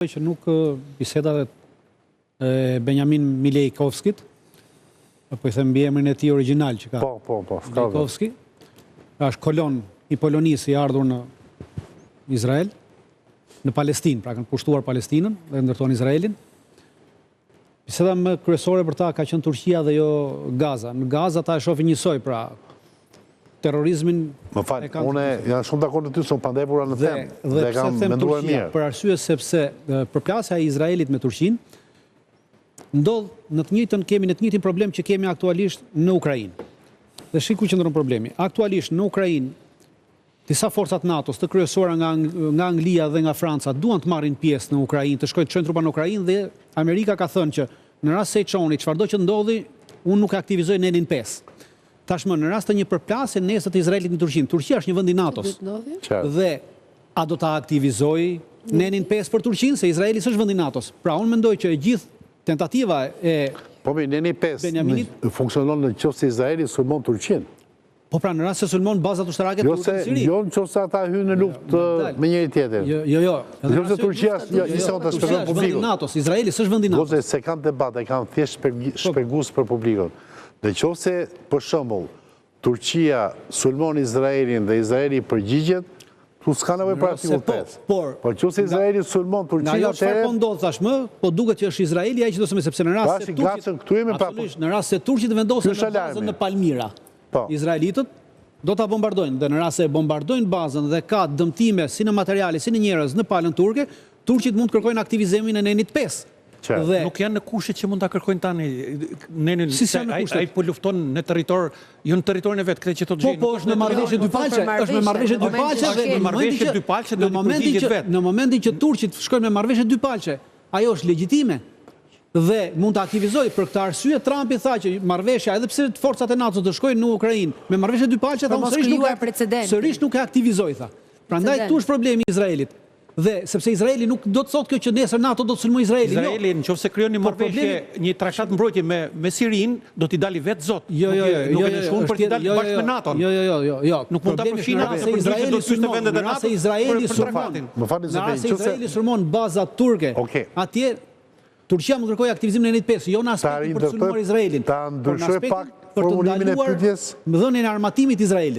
që nuk bisedat e Benjamin Milejkovskit, po i them mbi emrin e tij origjinal që ka. Po. Milejkovski, është kolon i Polonisë i ardhur në Izrael, në Palestinë, pra kanë pushtuar Palestinën dhe ndërtuan Izraelin. Biseda më kryesore për ta ka qenë Turqia dhe jo Gaza. Në Gaza ta e shohin njësoj, pra terrorizmin. Më fal, unë jam shumë dakord me ty se unë pandepura në temë dhe kam menduar mirë. Për arsye sepse përplasja e Izraelit me Turqinë ndodh në të njëjtën, kemi në të njëjtin problem që kemi aktualisht në Ukrainë. Dhe shiku që ndron problemi. Aktualisht në Ukrainë disa forcat NATO-s të kryesura nga Anglia dhe nga Franca duan të marrin pjesë në Ukrainë, të shkojnë të çojnë trupa në Ukrainë dhe Amerika ka thënë që në rast se i çoni çfarëdo që ndodhi, unë nuk e aktivizoj nenin 5. Tashmë në rast të një përplasje nesër të Izraelit në Turqinë, Turqia është një vend i NATO-s. Dhe a do ta aktivizoj nenin 5 për Turqinë, se Izraeli s'është vend i NATO-s. Pra unë mendoj që gjithë tentativa e Po mi, neni 5 funksionon në qoftë se Izraeli sulmon Turqinë. Po pra në rast se sulmon bazat ushtarake të Sirisë. Jo në qoftë se ata hynë në luftë me njëri tjetër. Jo. Në qoftë se Turqia të shpjegon publikun. Izraeli s'është vend i NATO-s. Goze, se kanë debat, e kanë thjesht shpjegues për publikun. Në qoftë se, për shembull, Turqia sulmon Izraelin dhe Izraeli përgjigjet, tu s'ka nevojë për artikull 5. Por qoftë se Izraeli sulmon Turqinë, nga jo çfarë po ndodh tashmë, po duket që është Izraeli ai që do të sepse në rast se turqit vendosen në bazën në Palmira. Izraelitët do ta bombardojnë dhe në rast se bombardojnë bazën dhe ka dëmtime si në materiale si në njerëz në palën turke, turqit mund të kërkojnë aktivizimin e nenit 5. Nuk janë në kushtet që mund ta kërkojnë tani nenin, ai po lufton në territor, jo në territorin e vet, këtë që thotë gjeni. Po është në marrëveshje dypalçe, është me marrëveshje dypalçe dhe në momentin që turqit shkojnë me marrëveshje dypalçe, ajo është legjitime dhe mund të aktivizoj. Për këtë arsye Trumpi tha që marrëveshja, edhe pse forcat e NATO të shkojnë në Ukrainë me marrëveshje dypalçe, tha sërish nuk e aktivizoj, tha. Prandaj këtu është problemi i Izraelit. Dhe sepse Izraeli nuk do të thotë kjo që nesër NATO do të sulmojë Izraelin. Izraeli nëse krijon një marrëveshje, një traktat mbrojtje me Sirinë, do t'i dali vetë Zot. Jo, nuk e shkon për t'i dalë bashkë me NATO. Jo. Nuk mund ta përfshin atë se Izraeli do të shkojë në vendet e NATO. Nëse Izraeli sulmon bazat turke, atje Turqia mund kërkojë aktivizimin e nenit 5, jo në aspektin për të sulmuar Izraelin. Ta ndryshoj pak formulimin e pyetjes. Më dhënien e armatimit Izraelit.